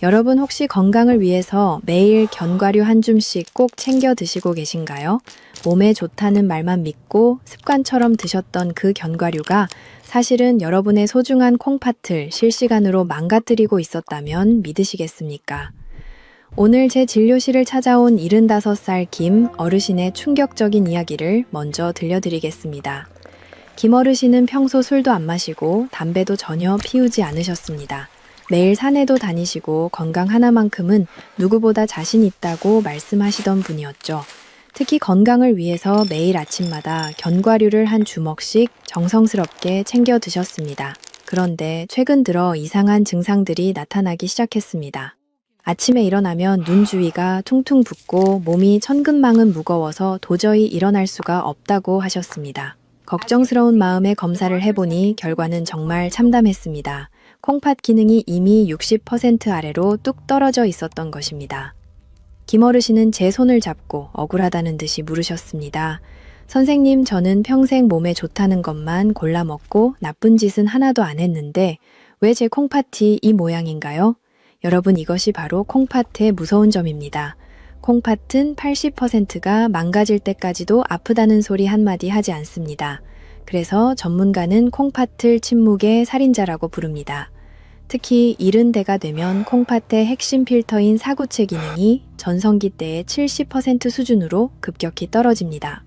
여러분 혹시 건강을 위해서 매일 견과류 한 줌씩 꼭 챙겨 드시고 계신가요? 몸에 좋다는 말만 믿고 습관처럼 드셨던 그 견과류가 사실은 여러분의 소중한 콩팥을 실시간으로 망가뜨리고 있었다면 믿으시겠습니까? 오늘 제 진료실을 찾아온 75살 김 어르신의 충격적인 이야기를 먼저 들려드리겠습니다. 김 어르신은 평소 술도 안 마시고 담배도 전혀 피우지 않으셨습니다. 매일 산에도 다니시고 건강 하나만큼은 누구보다 자신 있다고 말씀하시던 분이었죠. 특히 건강을 위해서 매일 아침마다 견과류를 한 주먹씩 정성스럽게 챙겨 드셨습니다. 그런데 최근 들어 이상한 증상들이 나타나기 시작했습니다. 아침에 일어나면 눈 주위가 퉁퉁 붓고 몸이 천근만근 무거워서 도저히 일어날 수가 없다고 하셨습니다. 걱정스러운 마음에 검사를 해보니 결과는 정말 참담했습니다. 콩팥 기능이 이미 60% 아래로 뚝 떨어져 있었던 것입니다. 김 어르신은 제 손을 잡고 억울하다는 듯이 물으셨습니다. 선생님, 저는 평생 몸에 좋다는 것만 골라 먹고 나쁜 짓은 하나도 안 했는데 왜 제 콩팥이 이 모양인가요? 여러분, 이것이 바로 콩팥의 무서운 점입니다. 콩팥은 80%가 망가질 때까지도 아프다는 소리 한마디 하지 않습니다. 그래서 전문가는 콩팥을 침묵의 살인자라고 부릅니다. 특히 70대가 되면 콩팥의 핵심 필터인 사구체 기능이 전성기 때의 70% 수준으로 급격히 떨어집니다.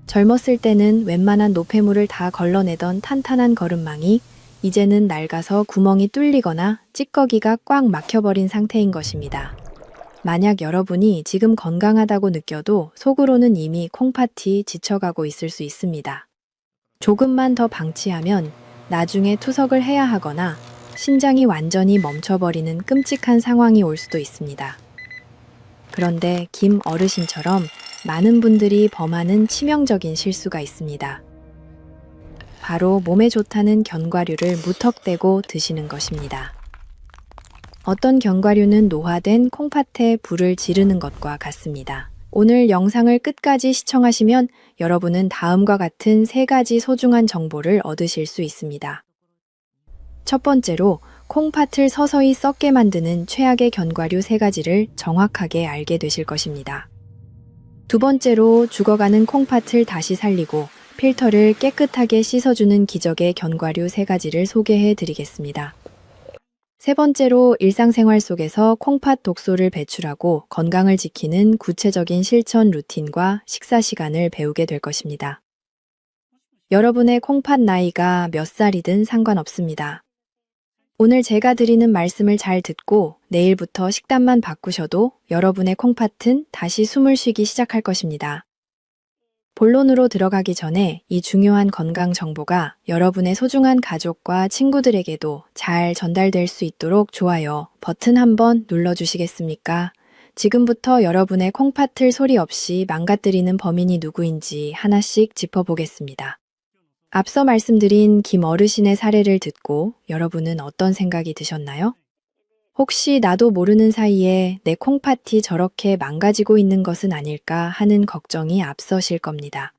젊었을 때는 웬만한 노폐물을 다 걸러내던 탄탄한 거름망이 이제는 낡아서 구멍이 뚫리거나 찌꺼기가 꽉 막혀버린 상태인 것입니다. 만약 여러분이 지금 건강하다고 느껴도 속으로는 이미 콩팥이 지쳐가고 있을 수 있습니다. 조금만 더 방치하면 나중에 투석을 해야 하거나 신장이 완전히 멈춰버리는 끔찍한 상황이 올 수도 있습니다. 그런데 김 어르신처럼 많은 분들이 범하는 치명적인 실수가 있습니다. 바로 몸에 좋다는 견과류를 무턱대고 드시는 것입니다. 어떤 견과류는 노화된 콩팥에 불을 지르는 것과 같습니다. 오늘 영상을 끝까지 시청하시면 여러분은 다음과 같은 3가지 소중한 정보를 얻으실 수 있습니다. 첫 번째로, 콩팥을 서서히 썩게 만드는 최악의 견과류 3가지를 정확하게 알게 되실 것입니다. 두 번째로, 죽어가는 콩팥을 다시 살리고 필터를 깨끗하게 씻어주는 기적의 견과류 3가지를 소개해 드리겠습니다. 세 번째로, 일상생활 속에서 콩팥 독소를 배출하고 건강을 지키는 구체적인 실천 루틴과 식사 시간을 배우게 될 것입니다. 여러분의 콩팥 나이가 몇 살이든 상관없습니다. 오늘 제가 드리는 말씀을 잘 듣고 내일부터 식단만 바꾸셔도 여러분의 콩팥은 다시 숨을 쉬기 시작할 것입니다. 본론으로 들어가기 전에 이 중요한 건강 정보가 여러분의 소중한 가족과 친구들에게도 잘 전달될 수 있도록 좋아요 버튼 한번 눌러주시겠습니까? 지금부터 여러분의 콩팥을 소리 없이 망가뜨리는 범인이 누구인지 하나씩 짚어보겠습니다. 앞서 말씀드린 김 어르신의 사례를 듣고 여러분은 어떤 생각이 드셨나요? 혹시 나도 모르는 사이에 내 콩팥이 저렇게 망가지고 있는 것은 아닐까 하는 걱정이 앞서실 겁니다.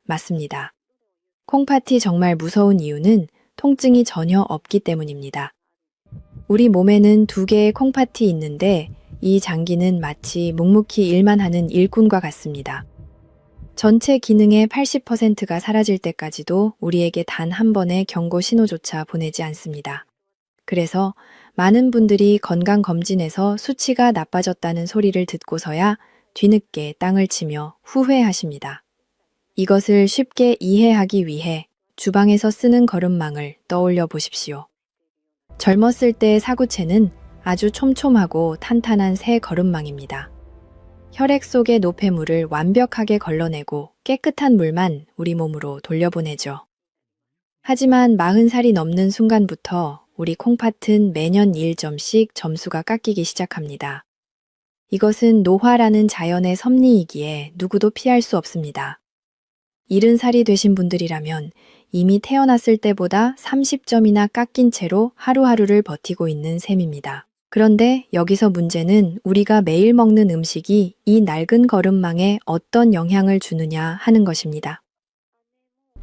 맞습니다. 콩팥이 정말 무서운 이유는 통증이 전혀 없기 때문입니다. 우리 몸에는 2개의 콩팥이 있는데 이 장기는 마치 묵묵히 일만 하는 일꾼과 같습니다. 전체 기능의 80%가 사라질 때까지도 우리에게 단 한 번의 경고 신호조차 보내지 않습니다. 그래서 많은 분들이 건강검진에서 수치가 나빠졌다는 소리를 듣고서야 뒤늦게 땅을 치며 후회하십니다. 이것을 쉽게 이해하기 위해 주방에서 쓰는 거름망을 떠올려 보십시오. 젊었을 때의 사구체는 아주 촘촘하고 탄탄한 새 거름망입니다. 혈액 속의 노폐물을 완벽하게 걸러내고 깨끗한 물만 우리 몸으로 돌려보내죠. 하지만 40살이 넘는 순간부터 우리 콩팥은 매년 1점씩 점수가 깎이기 시작합니다. 이것은 노화라는 자연의 섭리이기에 누구도 피할 수 없습니다. 70살이 되신 분들이라면 이미 태어났을 때보다 30점이나 깎인 채로 하루하루를 버티고 있는 셈입니다. 그런데 여기서 문제는 우리가 매일 먹는 음식이 이 낡은 거름망에 어떤 영향을 주느냐 하는 것입니다.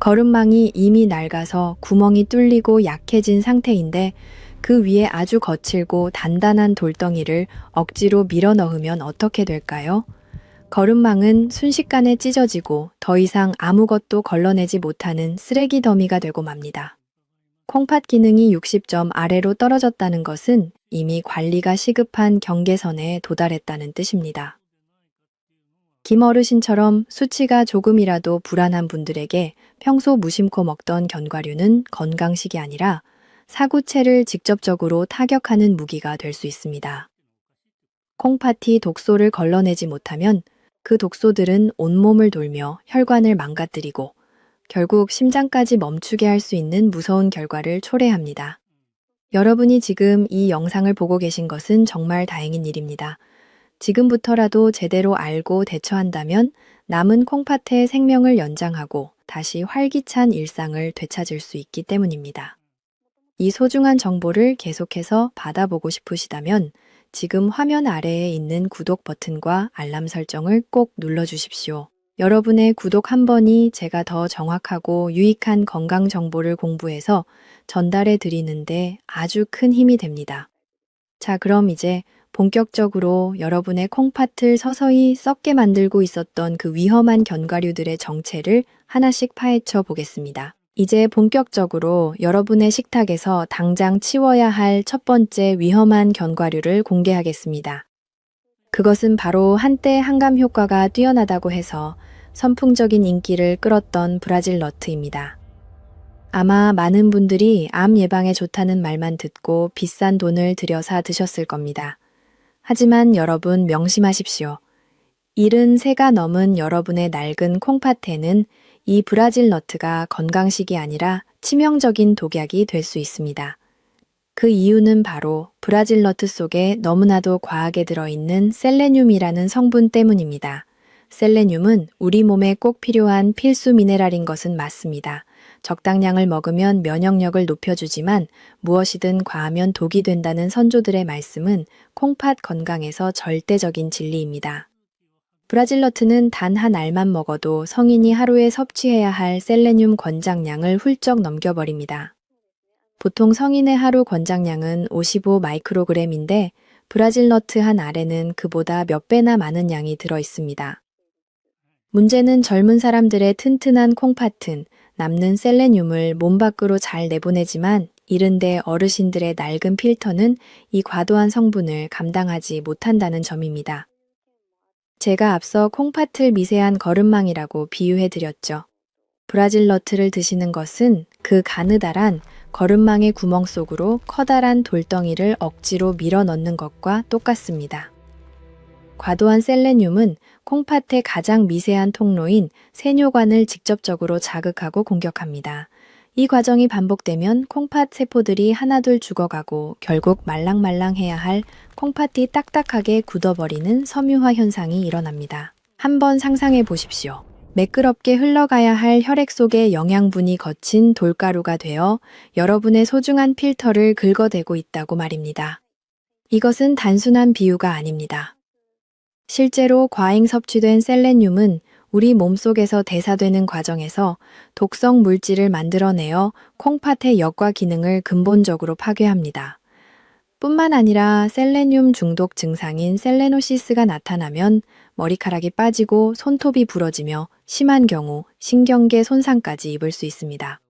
거름망이 이미 낡아서 구멍이 뚫리고 약해진 상태인데 그 위에 아주 거칠고 단단한 돌덩이를 억지로 밀어 넣으면 어떻게 될까요? 거름망은 순식간에 찢어지고 더 이상 아무것도 걸러내지 못하는 쓰레기 더미가 되고 맙니다. 콩팥 기능이 60점 아래로 떨어졌다는 것은 이미 관리가 시급한 경계선에 도달했다는 뜻입니다. 김 어르신처럼 수치가 조금이라도 불안한 분들에게 평소 무심코 먹던 견과류는 건강식이 아니라 사구체를 직접적으로 타격하는 무기가 될 수 있습니다. 콩팥이 독소를 걸러내지 못하면 그 독소들은 온몸을 돌며 혈관을 망가뜨리고 결국 심장까지 멈추게 할 수 있는 무서운 결과를 초래합니다. 여러분이 지금 이 영상을 보고 계신 것은 정말 다행인 일입니다. 지금부터라도 제대로 알고 대처한다면 남은 콩팥의 생명을 연장하고 다시 활기찬 일상을 되찾을 수 있기 때문입니다. 이 소중한 정보를 계속해서 받아보고 싶으시다면 지금 화면 아래에 있는 구독 버튼과 알람 설정을 꼭 눌러주십시오. 여러분의 구독 한 번이 제가 더 정확하고 유익한 건강 정보를 공부해서 전달해 드리는데 아주 큰 힘이 됩니다. 자, 그럼 이제 본격적으로 여러분의 콩팥을 서서히 썩게 만들고 있었던 그 위험한 견과류들의 정체를 하나씩 파헤쳐 보겠습니다. 이제 본격적으로 여러분의 식탁에서 당장 치워야 할 첫 번째 위험한 견과류를 공개하겠습니다. 그것은 바로 한때 항암 효과가 뛰어나다고 해서 선풍적인 인기를 끌었던 브라질 너트입니다. 아마 많은 분들이 암 예방에 좋다는 말만 듣고 비싼 돈을 들여 사 드셨을 겁니다. 하지만 여러분 명심하십시오. 73가 넘은 여러분의 낡은 콩팥에는 이 브라질 너트가 건강식이 아니라 치명적인 독약이 될 수 있습니다. 그 이유는 바로 브라질 너트 속에 너무나도 과하게 들어있는 셀레늄이라는 성분 때문입니다. 셀레늄은 우리 몸에 꼭 필요한 필수 미네랄인 것은 맞습니다. 적당량을 먹으면 면역력을 높여주지만 무엇이든 과하면 독이 된다는 선조들의 말씀은 콩팥 건강에서 절대적인 진리입니다. 브라질 너트는 단 한 알만 먹어도 성인이 하루에 섭취해야 할 셀레늄 권장량을 훌쩍 넘겨버립니다. 보통 성인의 하루 권장량은 55 마이크로그램인데 브라질 너트 한 알에는 그보다 몇 배나 많은 양이 들어 있습니다. 문제는 젊은 사람들의 튼튼한 콩팥은 남는 셀레늄을 몸 밖으로 잘 내보내지만 70대 어르신들의 낡은 필터는 이 과도한 성분을 감당하지 못한다는 점입니다. 제가 앞서 콩팥을 미세한 거름망이라고 비유해 드렸죠. 브라질 너트를 드시는 것은 그 가느다란 거름망의 구멍 속으로 커다란 돌덩이를 억지로 밀어 넣는 것과 똑같습니다. 과도한 셀레늄은 콩팥의 가장 미세한 통로인 세뇨관을 직접적으로 자극하고 공격합니다. 이 과정이 반복되면 콩팥 세포들이 하나둘 죽어가고 결국 말랑말랑해야 할 콩팥이 딱딱하게 굳어버리는 섬유화 현상이 일어납니다. 한번 상상해 보십시오. 매끄럽게 흘러가야 할 혈액 속의 영양분이 거친 돌가루가 되어 여러분의 소중한 필터를 긁어대고 있다고 말입니다. 이것은 단순한 비유가 아닙니다. 실제로 과잉 섭취된 셀레늄은 우리 몸속에서 대사되는 과정에서 독성 물질을 만들어내어 콩팥의 역과 기능을 근본적으로 파괴합니다. 뿐만 아니라 셀레늄 중독 증상인 셀레노시스가 나타나면 머리카락이 빠지고 손톱이 부러지며 심한 경우 신경계 손상까지 입을 수 있습니다.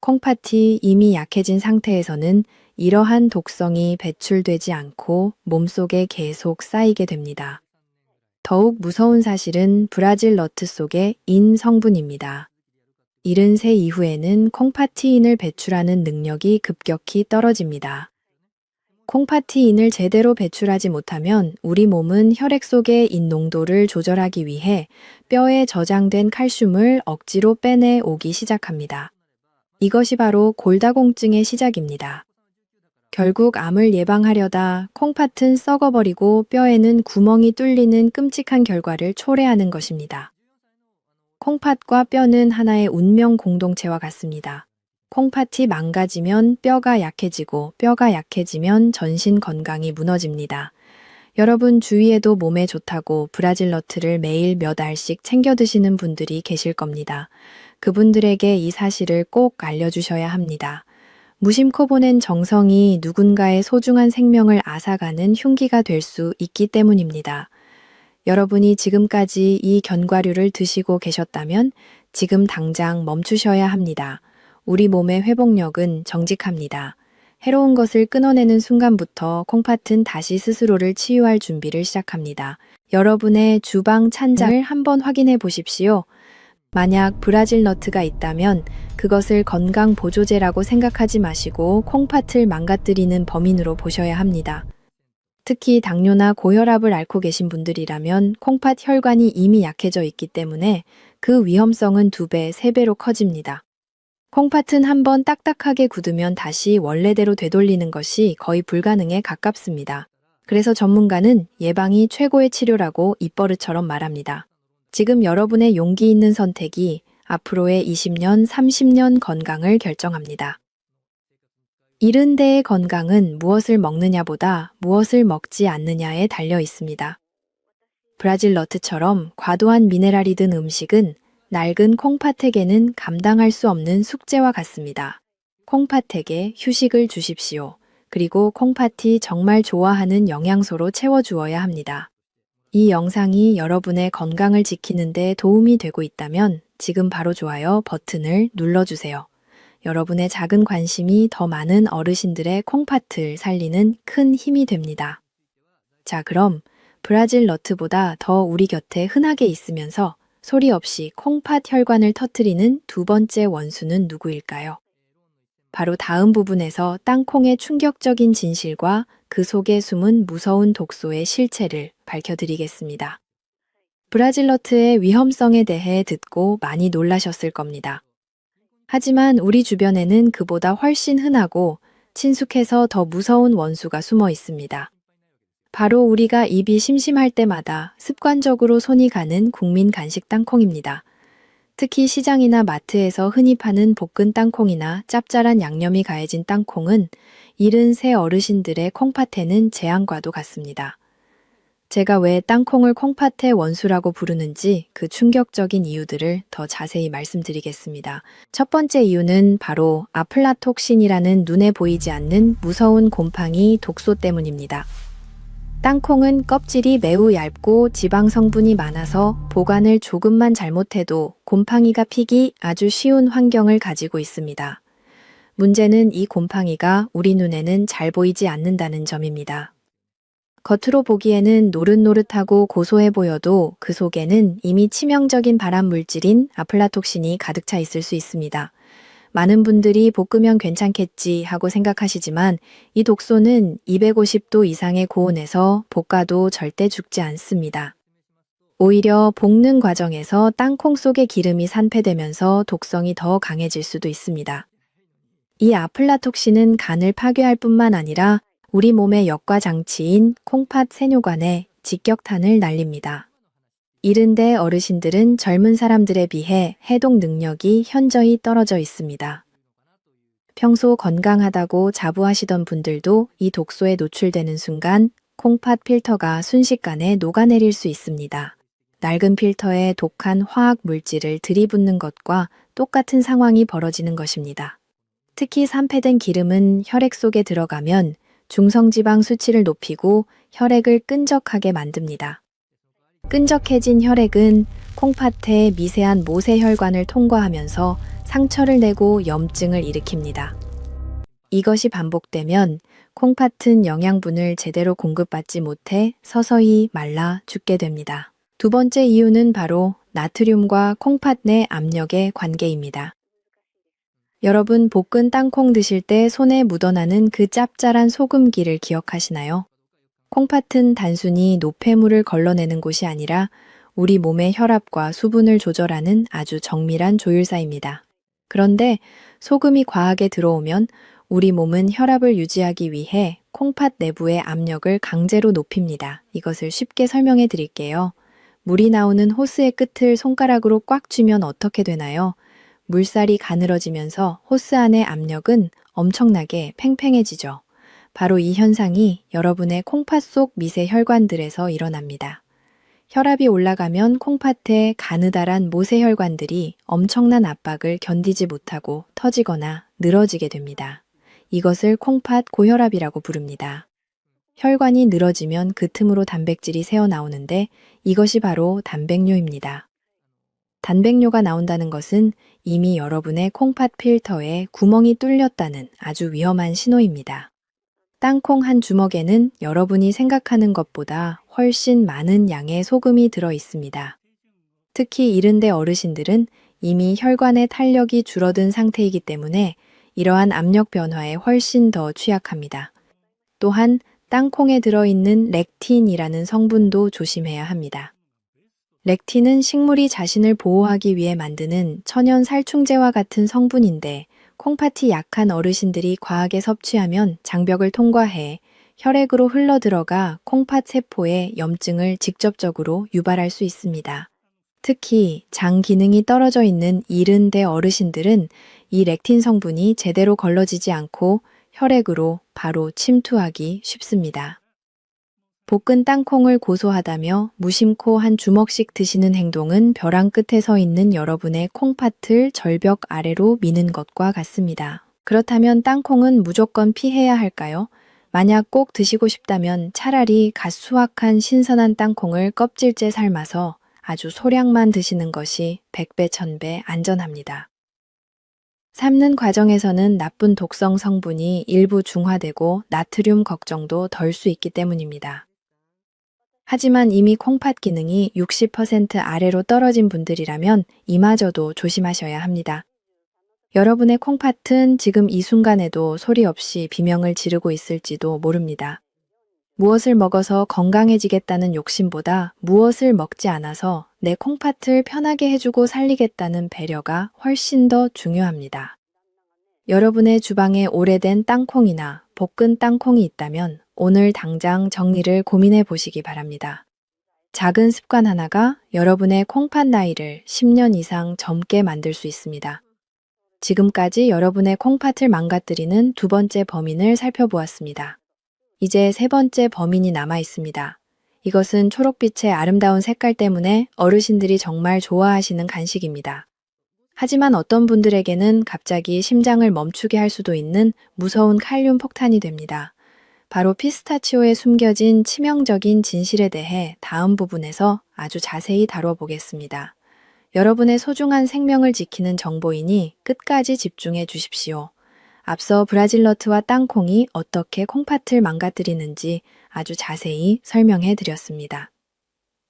콩팥이 이미 약해진 상태에서는 이러한 독성이 배출되지 않고 몸속에 계속 쌓이게 됩니다. 더욱 무서운 사실은 브라질 너트 속의 인 성분입니다. 73 이후에는 콩팥인을 배출하는 능력이 급격히 떨어집니다. 콩팥인을 제대로 배출하지 못하면 우리 몸은 혈액 속의 인 농도를 조절하기 위해 뼈에 저장된 칼슘을 억지로 빼내 오기 시작합니다. 이것이 바로 골다공증의 시작입니다. 결국 암을 예방하려다 콩팥은 썩어버리고 뼈에는 구멍이 뚫리는 끔찍한 결과를 초래하는 것입니다. 콩팥과 뼈는 하나의 운명 공동체와 같습니다. 콩팥이 망가지면 뼈가 약해지고 뼈가 약해지면 전신 건강이 무너집니다. 여러분 주위에도 몸에 좋다고 브라질 너트를 매일 몇 알씩 챙겨 드시는 분들이 계실 겁니다. 그분들에게 이 사실을 꼭 알려주셔야 합니다. 무심코 보낸 정성이 누군가의 소중한 생명을 앗아가는 흉기가 될 수 있기 때문입니다. 여러분이 지금까지 이 견과류를 드시고 계셨다면 지금 당장 멈추셔야 합니다. 우리 몸의 회복력은 정직합니다. 해로운 것을 끊어내는 순간부터 콩팥은 다시 스스로를 치유할 준비를 시작합니다. 여러분의 주방 찬장을 한번 확인해 보십시오. 만약 브라질 너트가 있다면 그것을 건강 보조제라고 생각하지 마시고 콩팥을 망가뜨리는 범인으로 보셔야 합니다. 특히 당뇨나 고혈압을 앓고 계신 분들이라면 콩팥 혈관이 이미 약해져 있기 때문에 그 위험성은 2배, 3배로 커집니다. 콩팥은 한번 딱딱하게 굳으면 다시 원래대로 되돌리는 것이 거의 불가능에 가깝습니다. 그래서 전문가는 예방이 최고의 치료라고 입버릇처럼 말합니다. 지금 여러분의 용기 있는 선택이 앞으로의 20년, 30년 건강을 결정합니다. 이른데의 건강은 무엇을 먹느냐보다 무엇을 먹지 않느냐에 달려 있습니다. 브라질 너트처럼 과도한 미네랄이 든 음식은 낡은 콩팥에게는 감당할 수 없는 숙제와 같습니다. 콩팥에게 휴식을 주십시오. 그리고 콩팥이 정말 좋아하는 영양소로 채워주어야 합니다. 이 영상이 여러분의 건강을 지키는 데 도움이 되고 있다면 지금 바로 좋아요 버튼을 눌러주세요. 여러분의 작은 관심이 더 많은 어르신들의 콩팥을 살리는 큰 힘이 됩니다. 자, 그럼 브라질 너트보다 더 우리 곁에 흔하게 있으면서 소리 없이 콩팥 혈관을 터뜨리는 2번째 원수는 누구일까요? 바로 다음 부분에서 땅콩의 충격적인 진실과 그 속에 숨은 무서운 독소의 실체를 밝혀드리겠습니다. 브라질 너트의 위험성에 대해 듣고 많이 놀라셨을 겁니다. 하지만 우리 주변에는 그보다 훨씬 흔하고 친숙해서 더 무서운 원수가 숨어 있습니다. 바로 우리가 입이 심심할 때마다 습관적으로 손이 가는 국민 간식 땅콩입니다. 특히 시장이나 마트에서 흔히 파는 볶은 땅콩이나 짭짤한 양념이 가해진 땅콩은 이른 새 어르신들의 콩팥에는 재앙과도 같습니다. 제가 왜 땅콩을 콩팥의 원수라고 부르는지 그 충격적인 이유들을 더 자세히 말씀드리겠습니다. 첫 번째 이유는 바로 아플라톡신이라는 눈에 보이지 않는 무서운 곰팡이 독소 때문입니다. 땅콩은 껍질이 매우 얇고 지방 성분이 많아서 보관을 조금만 잘못해도 곰팡이가 피기 아주 쉬운 환경을 가지고 있습니다. 문제는 이 곰팡이가 우리 눈에는 잘 보이지 않는다는 점입니다. 겉으로 보기에는 노릇노릇하고 고소해 보여도 그 속에는 이미 치명적인 발암 물질인 아플라톡신이 가득 차 있을 수 있습니다. 많은 분들이 볶으면 괜찮겠지 하고 생각하시지만 이 독소는 250도 이상의 고온에서 볶아도 절대 죽지 않습니다. 오히려 볶는 과정에서 땅콩 속의 기름이 산패되면서 독성이 더 강해질 수도 있습니다. 이 아플라톡신은 간을 파괴할 뿐만 아니라 우리 몸의 역과 장치인 콩팥 세뇨관에 직격탄을 날립니다. 이른데 어르신들은 젊은 사람들에 비해 해독 능력이 현저히 떨어져 있습니다. 평소 건강하다고 자부하시던 분들도 이 독소에 노출되는 순간 콩팥 필터가 순식간에 녹아내릴 수 있습니다. 낡은 필터에 독한 화학 물질을 들이붓는 것과 똑같은 상황이 벌어지는 것입니다. 특히 산패된 기름은 혈액 속에 들어가면 중성지방 수치를 높이고 혈액을 끈적하게 만듭니다. 끈적해진 혈액은 콩팥의 미세한 모세혈관을 통과하면서 상처를 내고 염증을 일으킵니다. 이것이 반복되면 콩팥은 영양분을 제대로 공급받지 못해 서서히 말라 죽게 됩니다. 2번째 이유는 바로 나트륨과 콩팥 내 압력의 관계입니다. 여러분, 볶은 땅콩 드실 때 손에 묻어나는 그 짭짤한 소금기를 기억하시나요? 콩팥은 단순히 노폐물을 걸러내는 곳이 아니라 우리 몸의 혈압과 수분을 조절하는 아주 정밀한 조율사입니다. 그런데 소금이 과하게 들어오면 우리 몸은 혈압을 유지하기 위해 콩팥 내부의 압력을 강제로 높입니다. 이것을 쉽게 설명해 드릴게요. 물이 나오는 호스의 끝을 손가락으로 꽉 쥐면 어떻게 되나요? 물살이 가늘어지면서 호스 안의 압력은 엄청나게 팽팽해지죠. 바로 이 현상이 여러분의 콩팥 속 미세 혈관들에서 일어납니다. 혈압이 올라가면 콩팥의 가느다란 모세혈관들이 엄청난 압박을 견디지 못하고 터지거나 늘어지게 됩니다. 이것을 콩팥 고혈압이라고 부릅니다. 혈관이 늘어지면 그 틈으로 단백질이 새어나오는데 이것이 바로 단백뇨입니다. 단백뇨가 나온다는 것은 이미 여러분의 콩팥 필터에 구멍이 뚫렸다는 아주 위험한 신호입니다. 땅콩 한 주먹에는 여러분이 생각하는 것보다 훨씬 많은 양의 소금이 들어 있습니다. 특히 70대 어르신들은 이미 혈관의 탄력이 줄어든 상태이기 때문에 이러한 압력 변화에 훨씬 더 취약합니다. 또한 땅콩에 들어있는 렉틴이라는 성분도 조심해야 합니다. 렉틴은 식물이 자신을 보호하기 위해 만드는 천연 살충제와 같은 성분인데 콩팥이 약한 어르신들이 과하게 섭취하면 장벽을 통과해 혈액으로 흘러들어가 콩팥 세포에 염증을 직접적으로 유발할 수 있습니다. 특히 장 기능이 떨어져 있는 70대 어르신들은 이 렉틴 성분이 제대로 걸러지지 않고 혈액으로 바로 침투하기 쉽습니다. 볶은 땅콩을 고소하다며 무심코 한 주먹씩 드시는 행동은 벼랑 끝에 서 있는 여러분의 콩팥을 절벽 아래로 미는 것과 같습니다. 그렇다면 땅콩은 무조건 피해야 할까요? 만약 꼭 드시고 싶다면 차라리 갓 수확한 신선한 땅콩을 껍질째 삶아서 아주 소량만 드시는 것이 100배, 1000배 안전합니다. 삶는 과정에서는 나쁜 독성 성분이 일부 중화되고 나트륨 걱정도 덜 수 있기 때문입니다. 하지만 이미 콩팥 기능이 60% 아래로 떨어진 분들이라면 이마저도 조심하셔야 합니다. 여러분의 콩팥은 지금 이 순간에도 소리 없이 비명을 지르고 있을지도 모릅니다. 무엇을 먹어서 건강해지겠다는 욕심보다 무엇을 먹지 않아서 내 콩팥을 편하게 해주고 살리겠다는 배려가 훨씬 더 중요합니다. 여러분의 주방에 오래된 땅콩이나 볶은 땅콩이 있다면 오늘 당장 정리를 고민해 보시기 바랍니다. 작은 습관 하나가 여러분의 콩팥 나이를 10년 이상 젊게 만들 수 있습니다. 지금까지 여러분의 콩팥을 망가뜨리는 두 번째 범인을 살펴보았습니다. 이제 세 번째 범인이 남아 있습니다. 이것은 초록빛의 아름다운 색깔 때문에 어르신들이 정말 좋아하시는 간식입니다. 하지만 어떤 분들에게는 갑자기 심장을 멈추게 할 수도 있는 무서운 칼륨 폭탄이 됩니다. 바로 피스타치오에 숨겨진 치명적인 진실에 대해 다음 부분에서 아주 자세히 다뤄보겠습니다. 여러분의 소중한 생명을 지키는 정보이니 끝까지 집중해 주십시오. 앞서 브라질너트와 땅콩이 어떻게 콩팥을 망가뜨리는지 아주 자세히 설명해 드렸습니다.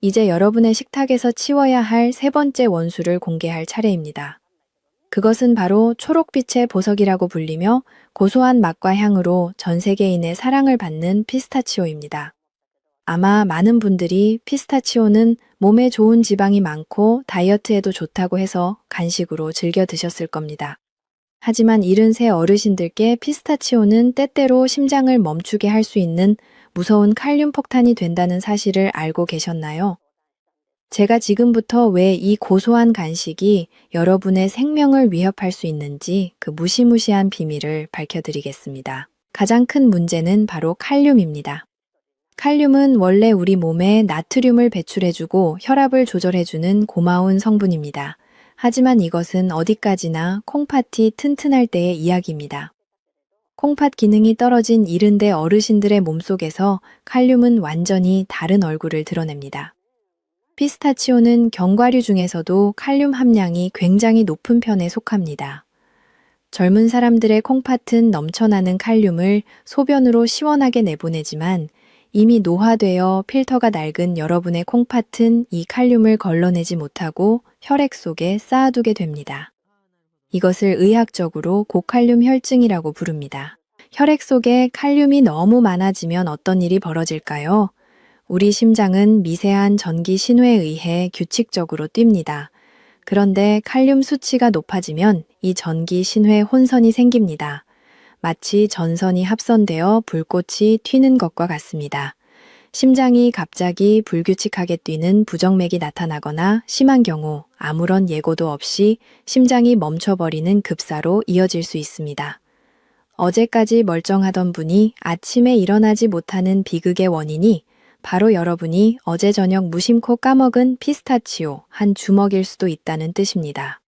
이제 여러분의 식탁에서 치워야 할 세 번째 원수를 공개할 차례입니다. 그것은 바로 초록빛의 보석이라고 불리며 고소한 맛과 향으로 전 세계인의 사랑을 받는 피스타치오입니다. 아마 많은 분들이 피스타치오는 몸에 좋은 지방이 많고 다이어트에도 좋다고 해서 간식으로 즐겨 드셨을 겁니다. 하지만 73 어르신들께 피스타치오는 때때로 심장을 멈추게 할 수 있는 무서운 칼륨 폭탄이 된다는 사실을 알고 계셨나요? 제가 지금부터 왜 이 고소한 간식이 여러분의 생명을 위협할 수 있는지 그 무시무시한 비밀을 밝혀드리겠습니다. 가장 큰 문제는 바로 칼륨입니다. 칼륨은 원래 우리 몸에 나트륨을 배출해주고 혈압을 조절해주는 고마운 성분입니다. 하지만 이것은 어디까지나 콩팥이 튼튼할 때의 이야기입니다. 콩팥 기능이 떨어진 70대 어르신들의 몸속에서 칼륨은 완전히 다른 얼굴을 드러냅니다. 피스타치오는 견과류 중에서도 칼륨 함량이 굉장히 높은 편에 속합니다. 젊은 사람들의 콩팥은 넘쳐나는 칼륨을 소변으로 시원하게 내보내지만 이미 노화되어 필터가 낡은 여러분의 콩팥은 이 칼륨을 걸러내지 못하고 혈액 속에 쌓아두게 됩니다. 이것을 의학적으로 고칼륨 혈증이라고 부릅니다. 혈액 속에 칼륨이 너무 많아지면 어떤 일이 벌어질까요? 우리 심장은 미세한 전기 신호에 의해 규칙적으로 뜁니다. 그런데 칼륨 수치가 높아지면 이 전기 신호에 혼선이 생깁니다. 마치 전선이 합선되어 불꽃이 튀는 것과 같습니다. 심장이 갑자기 불규칙하게 뛰는 부정맥이 나타나거나 심한 경우 아무런 예고도 없이 심장이 멈춰버리는 급사로 이어질 수 있습니다. 어제까지 멀쩡하던 분이 아침에 일어나지 못하는 비극의 원인이 바로 여러분이 어제 저녁 무심코 까먹은 피스타치오 한 주먹일 수도 있다는 뜻입니다.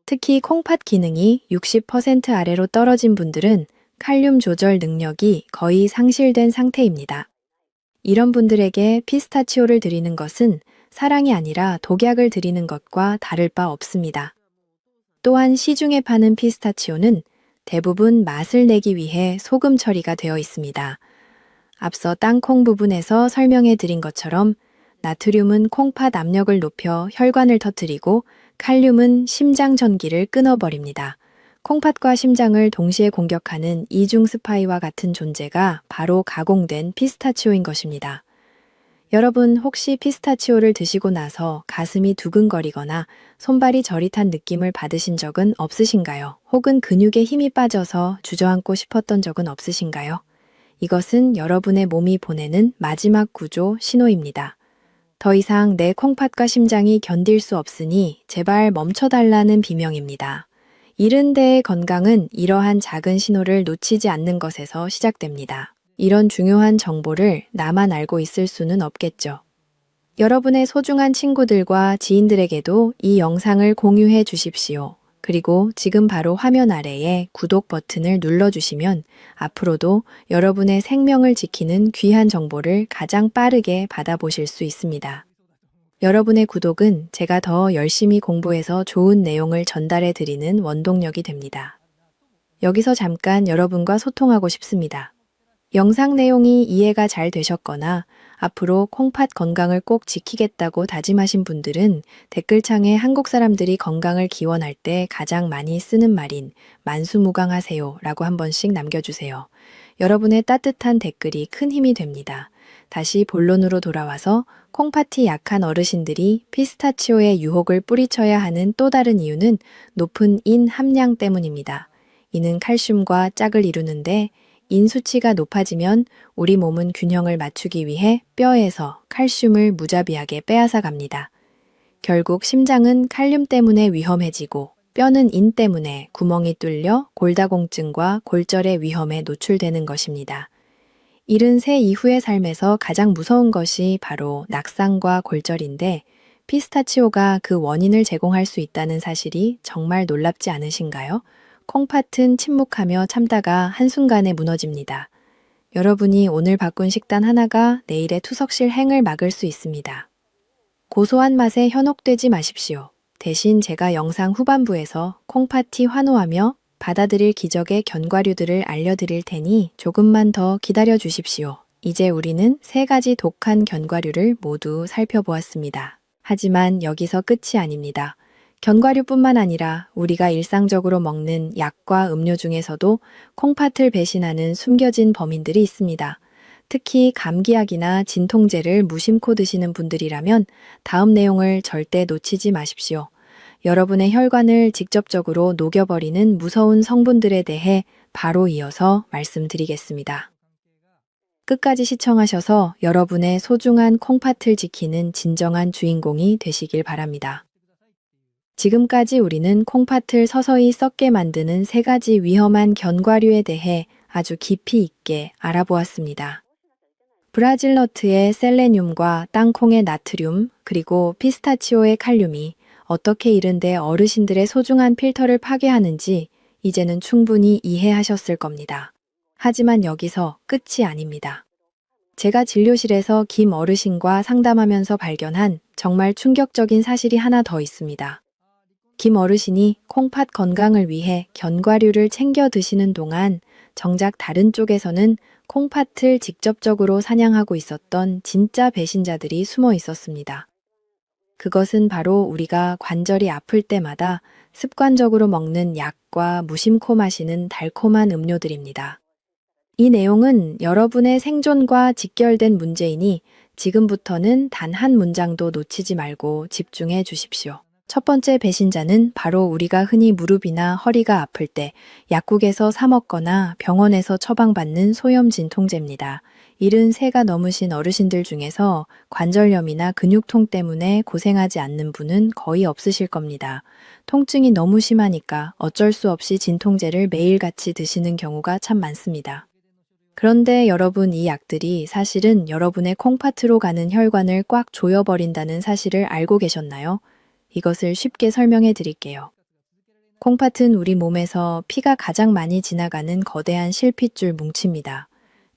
특히 콩팥 기능이 60% 아래로 떨어진 분들은 칼륨 조절 능력이 거의 상실된 상태입니다. 이런 분들에게 피스타치오를 드리는 것은 사랑이 아니라 독약을 드리는 것과 다를 바 없습니다. 또한 시중에 파는 피스타치오는 대부분 맛을 내기 위해 소금 처리가 되어 있습니다. 앞서 땅콩 부분에서 설명해 드린 것처럼 나트륨은 콩팥 압력을 높여 혈관을 터뜨리고 칼륨은 심장 전기를 끊어버립니다. 콩팥과 심장을 동시에 공격하는 이중 스파이와 같은 존재가 바로 가공된 피스타치오인 것입니다. 여러분 혹시 피스타치오를 드시고 나서 가슴이 두근거리거나 손발이 저릿한 느낌을 받으신 적은 없으신가요? 혹은 근육에 힘이 빠져서 주저앉고 싶었던 적은 없으신가요? 이것은 여러분의 몸이 보내는 마지막 구조 신호입니다. 더 이상 내 콩팥과 심장이 견딜 수 없으니 제발 멈춰달라는 비명입니다. 이른 데의 건강은 이러한 작은 신호를 놓치지 않는 것에서 시작됩니다. 이런 중요한 정보를 나만 알고 있을 수는 없겠죠. 여러분의 소중한 친구들과 지인들에게도 이 영상을 공유해 주십시오. 그리고 지금 바로 화면 아래에 구독 버튼을 눌러주시면 앞으로도 여러분의 생명을 지키는 귀한 정보를 가장 빠르게 받아보실 수 있습니다. 여러분의 구독은 제가 더 열심히 공부해서 좋은 내용을 전달해 드리는 원동력이 됩니다. 여기서 잠깐 여러분과 소통하고 싶습니다. 영상 내용이 이해가 잘 되셨거나 앞으로 콩팥 건강을 꼭 지키겠다고 다짐하신 분들은 댓글창에 한국 사람들이 건강을 기원할 때 가장 많이 쓰는 말인 만수무강하세요 라고 한 번씩 남겨주세요. 여러분의 따뜻한 댓글이 큰 힘이 됩니다. 다시 본론으로 돌아와서 콩팥이 약한 어르신들이 피스타치오의 유혹을 뿌리쳐야 하는 또 다른 이유는 높은 인 함량 때문입니다. 이는 칼슘과 짝을 이루는데 인 수치가 높아지면 우리 몸은 균형을 맞추기 위해 뼈에서 칼슘을 무자비하게 빼앗아 갑니다. 결국 심장은 칼륨 때문에 위험해지고 뼈는 인 때문에 구멍이 뚫려 골다공증과 골절의 위험에 노출되는 것입니다. 73 이후의 삶에서 가장 무서운 것이 바로 낙상과 골절인데 피스타치오가 그 원인을 제공할 수 있다는 사실이 정말 놀랍지 않으신가요? 콩팥은 침묵하며 참다가 한순간에 무너집니다. 여러분이 오늘 바꾼 식단 하나가 내일의 투석실 행을 막을 수 있습니다. 고소한 맛에 현혹되지 마십시오. 대신 제가 영상 후반부에서 콩팥이 환호하며 받아들일 기적의 견과류들을 알려드릴 테니 조금만 더 기다려 주십시오. 이제 우리는 3가지 독한 견과류를 모두 살펴보았습니다. 하지만 여기서 끝이 아닙니다. 견과류뿐만 아니라 우리가 일상적으로 먹는 약과 음료 중에서도 콩팥을 배신하는 숨겨진 범인들이 있습니다. 특히 감기약이나 진통제를 무심코 드시는 분들이라면 다음 내용을 절대 놓치지 마십시오. 여러분의 혈관을 직접적으로 녹여버리는 무서운 성분들에 대해 바로 이어서 말씀드리겠습니다. 끝까지 시청하셔서 여러분의 소중한 콩팥을 지키는 진정한 주인공이 되시길 바랍니다. 지금까지 우리는 콩팥을 서서히 썩게 만드는 3가지 위험한 견과류에 대해 아주 깊이 있게 알아보았습니다. 브라질너트의 셀레늄과 땅콩의 나트륨, 그리고 피스타치오의 칼륨이 어떻게 이른데 어르신들의 소중한 필터를 파괴하는지 이제는 충분히 이해하셨을 겁니다. 하지만 여기서 끝이 아닙니다. 제가 진료실에서 김 어르신과 상담하면서 발견한 정말 충격적인 사실이 하나 더 있습니다. 김 어르신이 콩팥 건강을 위해 견과류를 챙겨 드시는 동안 정작 다른 쪽에서는 콩팥을 직접적으로 사냥하고 있었던 진짜 배신자들이 숨어 있었습니다. 그것은 바로 우리가 관절이 아플 때마다 습관적으로 먹는 약과 무심코 마시는 달콤한 음료들입니다. 이 내용은 여러분의 생존과 직결된 문제이니 지금부터는 단 한 문장도 놓치지 말고 집중해 주십시오. 첫 번째 배신자는 바로 우리가 흔히 무릎이나 허리가 아플 때 약국에서 사 먹거나 병원에서 처방받는 소염 진통제입니다. 73가 넘으신 어르신들 중에서 관절염이나 근육통 때문에 고생하지 않는 분은 거의 없으실 겁니다. 통증이 너무 심하니까 어쩔 수 없이 진통제를 매일같이 드시는 경우가 참 많습니다. 그런데 여러분, 이 약들이 사실은 여러분의 콩팥으로 가는 혈관을 꽉 조여버린다는 사실을 알고 계셨나요? 이것을 쉽게 설명해 드릴게요. 콩팥은 우리 몸에서 피가 가장 많이 지나가는 거대한 실핏줄 뭉치입니다.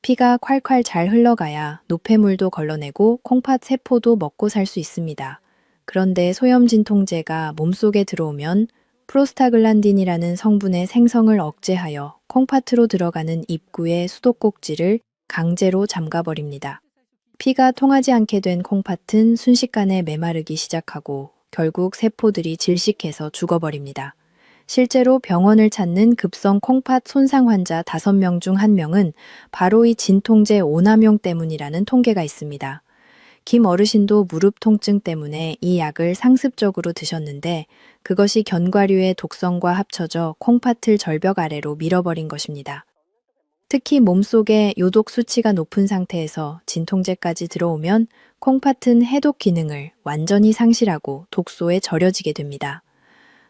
피가 콸콸 잘 흘러가야 노폐물도 걸러내고 콩팥 세포도 먹고 살 수 있습니다. 그런데 소염 진통제가 몸속에 들어오면 프로스타글란딘이라는 성분의 생성을 억제하여 콩팥으로 들어가는 입구의 수도꼭지를 강제로 잠가버립니다. 피가 통하지 않게 된 콩팥은 순식간에 메마르기 시작하고 결국 세포들이 질식해서 죽어버립니다. 실제로 병원을 찾는 급성 콩팥 손상 환자 5명 중 1명은 바로 이 진통제 오남용 때문이라는 통계가 있습니다. 김 어르신도 무릎 통증 때문에 이 약을 상습적으로 드셨는데 그것이 견과류의 독성과 합쳐져 콩팥을 절벽 아래로 밀어버린 것입니다. 특히 몸속에 요독 수치가 높은 상태에서 진통제까지 들어오면 콩팥은 해독 기능을 완전히 상실하고 독소에 절여지게 됩니다.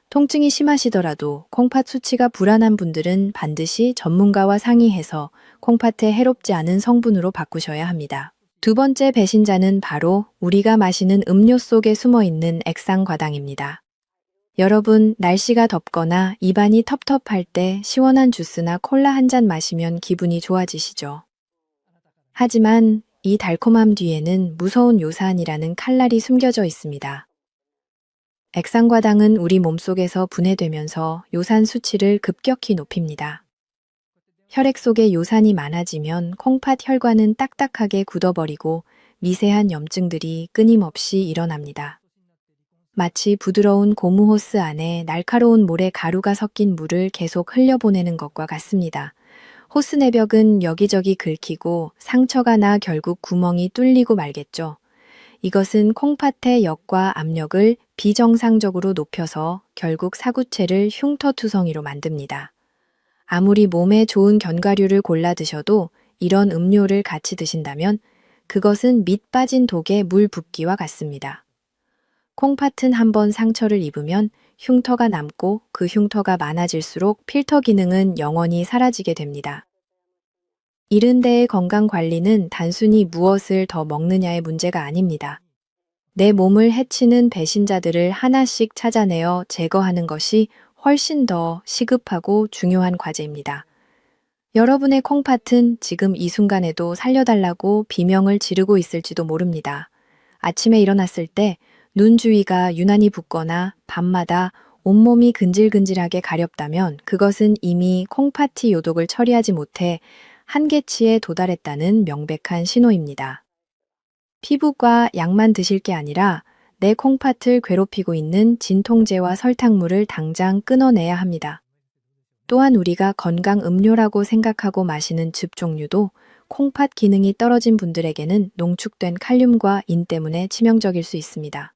통증이 심하시더라도 콩팥 수치가 불안한 분들은 반드시 전문가와 상의해서 콩팥에 해롭지 않은 성분으로 바꾸셔야 합니다. 두 번째 배신자는 바로 우리가 마시는 음료 속에 숨어 있는 액상과당입니다. 여러분, 날씨가 덥거나 입안이 텁텁할 때 시원한 주스나 콜라 한 잔 마시면 기분이 좋아지시죠? 하지만 이 달콤함 뒤에는 무서운 요산이라는 칼날이 숨겨져 있습니다. 액상과당은 우리 몸속에서 분해되면서 요산 수치를 급격히 높입니다. 혈액 속에 요산이 많아지면 콩팥 혈관은 딱딱하게 굳어버리고 미세한 염증들이 끊임없이 일어납니다. 마치 부드러운 고무 호스 안에 날카로운 모래 가루가 섞인 물을 계속 흘려보내는 것과 같습니다. 호스 내벽은 여기저기 긁히고 상처가 나 결국 구멍이 뚫리고 말겠죠. 이것은 콩팥의 역과 압력을 비정상적으로 높여서 결국 사구체를 흉터투성이로 만듭니다. 아무리 몸에 좋은 견과류를 골라 드셔도 이런 음료를 같이 드신다면 그것은 밑 빠진 독에 물 붓기와 같습니다. 콩팥은 한번 상처를 입으면 흉터가 남고 그 흉터가 많아질수록 필터 기능은 영원히 사라지게 됩니다. 이른 데의 건강 관리는 단순히 무엇을 더 먹느냐의 문제가 아닙니다. 내 몸을 해치는 배신자들을 하나씩 찾아내어 제거하는 것이 훨씬 더 시급하고 중요한 과제입니다. 여러분의 콩팥은 지금 이 순간에도 살려달라고 비명을 지르고 있을지도 모릅니다. 아침에 일어났을 때 눈 주위가 유난히 붓거나 밤마다 온몸이 근질근질하게 가렵다면 그것은 이미 콩팥이 요독을 처리하지 못해 한계치에 도달했다는 명백한 신호입니다. 피부과 약만 드실 게 아니라 내 콩팥을 괴롭히고 있는 진통제와 설탕물을 당장 끊어내야 합니다. 또한 우리가 건강 음료라고 생각하고 마시는 즙 종류도 콩팥 기능이 떨어진 분들에게는 농축된 칼륨과 인 때문에 치명적일 수 있습니다.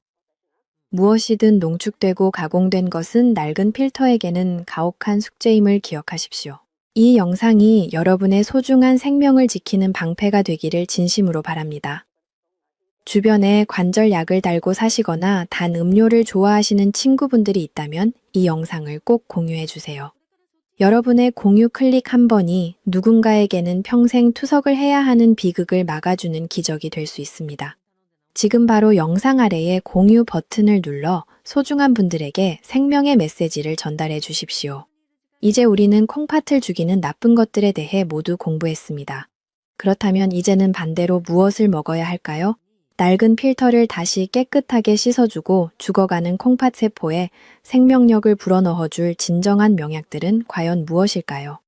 무엇이든 농축되고 가공된 것은 낡은 필터에게는 가혹한 숙제임을 기억하십시오. 이 영상이 여러분의 소중한 생명을 지키는 방패가 되기를 진심으로 바랍니다. 주변에 관절약을 달고 사시거나 단 음료를 좋아하시는 친구분들이 있다면 이 영상을 꼭 공유해 주세요. 여러분의 공유 클릭 한 번이 누군가에게는 평생 투석을 해야 하는 비극을 막아주는 기적이 될 수 있습니다. 지금 바로 영상 아래의 공유 버튼을 눌러 소중한 분들에게 생명의 메시지를 전달해 주십시오. 이제 우리는 콩팥을 죽이는 나쁜 것들에 대해 모두 공부했습니다. 그렇다면 이제는 반대로 무엇을 먹어야 할까요? 낡은 필터를 다시 깨끗하게 씻어주고 죽어가는 콩팥 세포에 생명력을 불어넣어줄 진정한 명약들은 과연 무엇일까요?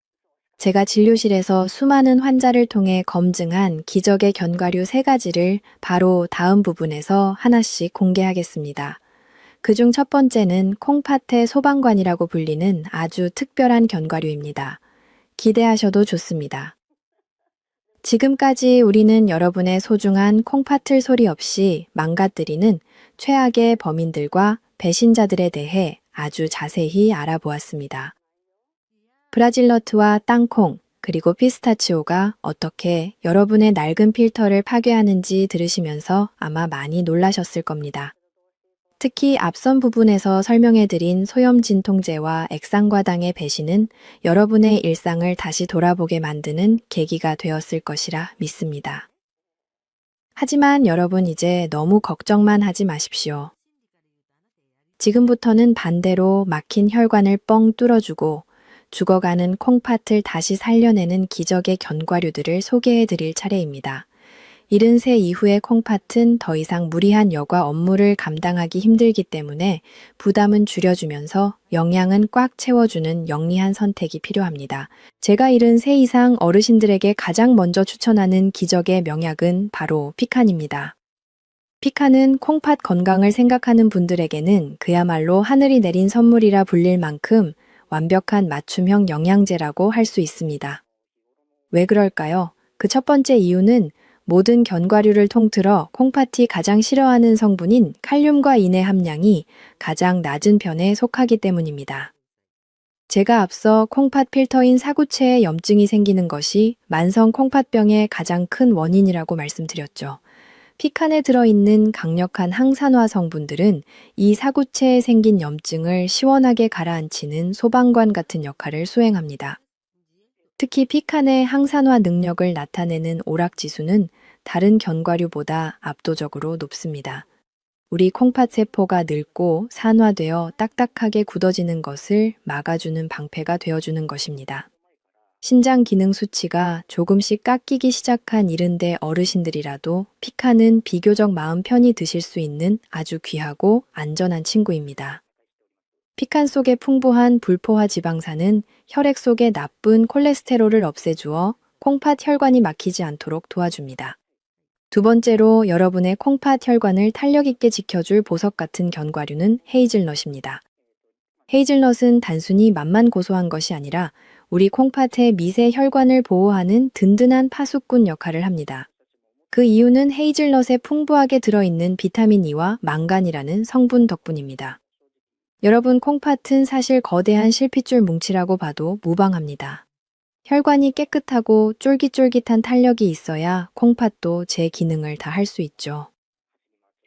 제가 진료실에서 수많은 환자를 통해 검증한 기적의 견과류 3가지를 바로 다음 부분에서 하나씩 공개하겠습니다. 그중 첫 번째는 콩팥의 소방관이라고 불리는 아주 특별한 견과류입니다. 기대하셔도 좋습니다. 지금까지 우리는 여러분의 소중한 콩팥을 소리 없이 망가뜨리는 최악의 범인들과 배신자들에 대해 아주 자세히 알아보았습니다. 브라질너트와 땅콩, 그리고 피스타치오가 어떻게 여러분의 낡은 필터를 파괴하는지 들으시면서 아마 많이 놀라셨을 겁니다. 특히 앞선 부분에서 설명해드린 소염 진통제와 액상과당의 배신은 여러분의 일상을 다시 돌아보게 만드는 계기가 되었을 것이라 믿습니다. 하지만 여러분 이제 너무 걱정만 하지 마십시오. 지금부터는 반대로 막힌 혈관을 뻥 뚫어주고 죽어가는 콩팥을 다시 살려내는 기적의 견과류들을 소개해 드릴 차례입니다. 73 이후의 콩팥은 더 이상 무리한 여과 업무를 감당하기 힘들기 때문에 부담은 줄여주면서 영양은 꽉 채워주는 영리한 선택이 필요합니다. 제가 73 이상 어르신들에게 가장 먼저 추천하는 기적의 명약은 바로 피칸입니다. 피칸은 콩팥 건강을 생각하는 분들에게는 그야말로 하늘이 내린 선물이라 불릴 만큼 완벽한 맞춤형 영양제라고 할 수 있습니다. 왜 그럴까요? 그 첫 번째 이유는 모든 견과류를 통틀어 콩팥이 가장 싫어하는 성분인 칼륨과 인의 함량이 가장 낮은 편에 속하기 때문입니다. 제가 앞서 콩팥 필터인 사구체에 염증이 생기는 것이 만성 콩팥병의 가장 큰 원인이라고 말씀드렸죠. 피칸에 들어있는 강력한 항산화 성분들은 이 사구체에 생긴 염증을 시원하게 가라앉히는 소방관 같은 역할을 수행합니다. 특히 피칸의 항산화 능력을 나타내는 오락지수는 다른 견과류보다 압도적으로 높습니다. 우리 콩팥 세포가 늙고 산화되어 딱딱하게 굳어지는 것을 막아주는 방패가 되어주는 것입니다. 신장 기능 수치가 조금씩 깎이기 시작한 70대 어르신들이라도 피칸은 비교적 마음 편히 드실 수 있는 아주 귀하고 안전한 친구입니다. 피칸 속의 풍부한 불포화 지방산은 혈액 속의 나쁜 콜레스테롤을 없애주어 콩팥 혈관이 막히지 않도록 도와줍니다. 두 번째로 여러분의 콩팥 혈관을 탄력 있게 지켜줄 보석 같은 견과류는 헤이즐넛입니다. 헤이즐넛은 단순히 맛만 고소한 것이 아니라 우리 콩팥의 미세 혈관을 보호하는 든든한 파수꾼 역할을 합니다. 그 이유는 헤이즐넛에 풍부하게 들어있는 비타민 E와 망간이라는 성분 덕분입니다. 여러분, 콩팥은 사실 거대한 실핏줄 뭉치라고 봐도 무방합니다. 혈관이 깨끗하고 쫄깃쫄깃한 탄력이 있어야 콩팥도 제 기능을 다 할 수 있죠.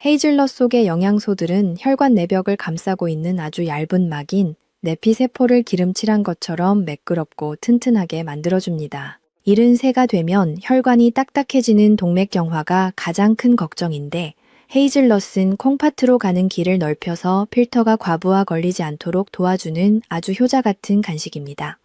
헤이즐넛 속의 영양소들은 혈관 내벽을 감싸고 있는 아주 얇은 막인 내피세포를 기름칠한 것처럼 매끄럽고 튼튼하게 만들어줍니다. 73가 되면 혈관이 딱딱해지는 동맥경화가 가장 큰 걱정인데 헤이즐넛은 콩팥으로 가는 길을 넓혀서 필터가 과부하 걸리지 않도록 도와주는 아주 효자 같은 간식입니다.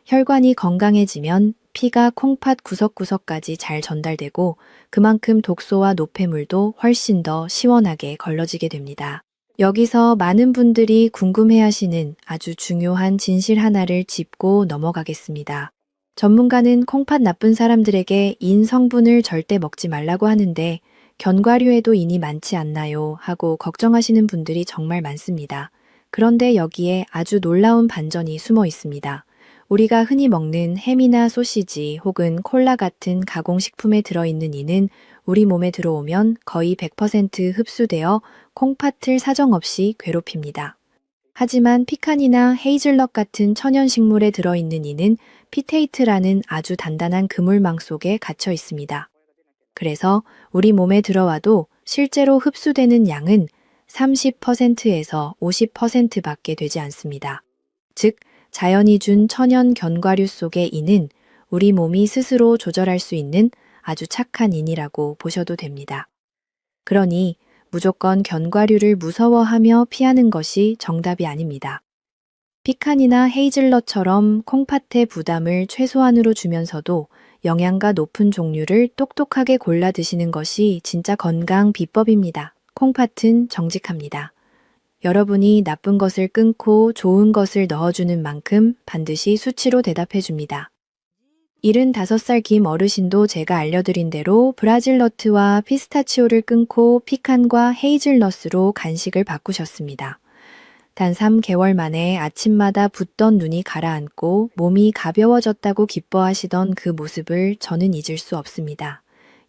혈관이 건강해지면 피가 콩팥 구석구석까지 잘 전달되고 그만큼 독소와 노폐물도 훨씬 더 시원하게 걸러지게 됩니다. 여기서 많은 분들이 궁금해하시는 아주 중요한 진실 하나를 짚고 넘어가겠습니다. 전문가는 콩팥 나쁜 사람들에게 인 성분을 절대 먹지 말라고 하는데 견과류에도 인이 많지 않나요? 하고 걱정하시는 분들이 정말 많습니다. 그런데 여기에 아주 놀라운 반전이 숨어 있습니다. 우리가 흔히 먹는 햄이나 소시지 혹은 콜라 같은 가공식품에 들어있는 인은 우리 몸에 들어오면 거의 100% 흡수되어 콩팥을 사정없이 괴롭힙니다. 하지만 피칸이나 헤이즐넛 같은 천연식물에 들어있는 인은 피테이트라는 아주 단단한 그물망 속에 갇혀 있습니다. 그래서 우리 몸에 들어와도 실제로 흡수되는 양은 30%에서 50%밖에 되지 않습니다. 즉, 자연이 준 천연 견과류 속의 인은 우리 몸이 스스로 조절할 수 있는 아주 착한 인이라고 보셔도 됩니다. 그러니 무조건 견과류를 무서워하며 피하는 것이 정답이 아닙니다. 피칸이나 헤이즐넛처럼 콩팥의 부담을 최소한으로 주면서도 영양가 높은 종류를 똑똑하게 골라 드시는 것이 진짜 건강 비법입니다. 콩팥은 정직합니다. 여러분이 나쁜 것을 끊고 좋은 것을 넣어주는 만큼 반드시 수치로 대답해 줍니다. 75살 김 어르신도 제가 알려드린 대로 브라질 너트와 피스타치오를 끊고 피칸과 헤이즐넛으로 간식을 바꾸셨습니다. 단 3개월 만에 아침마다 붓던 눈이 가라앉고 몸이 가벼워졌다고 기뻐하시던 그 모습을 저는 잊을 수 없습니다.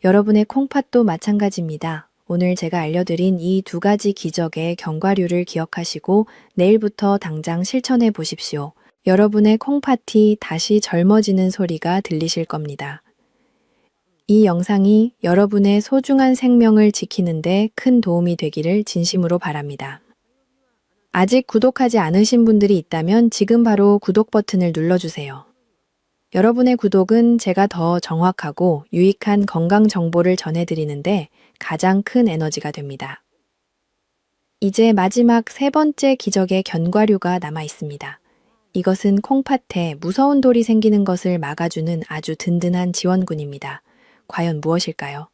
여러분의 콩팥도 마찬가지입니다. 오늘 제가 알려드린 이 두 가지 기적의 견과류를 기억하시고 내일부터 당장 실천해 보십시오. 여러분의 콩팥이 다시 젊어지는 소리가 들리실 겁니다. 이 영상이 여러분의 소중한 생명을 지키는데 큰 도움이 되기를 진심으로 바랍니다. 아직 구독하지 않으신 분들이 있다면 지금 바로 구독 버튼을 눌러주세요. 여러분의 구독은 제가 더 정확하고 유익한 건강 정보를 전해드리는데 가장 큰 에너지가 됩니다. 이제 마지막 세 번째 기적의 견과류가 남아 있습니다. 이것은 콩팥에 무서운 돌이 생기는 것을 막아주는 아주 든든한 지원군입니다. 과연 무엇일까요?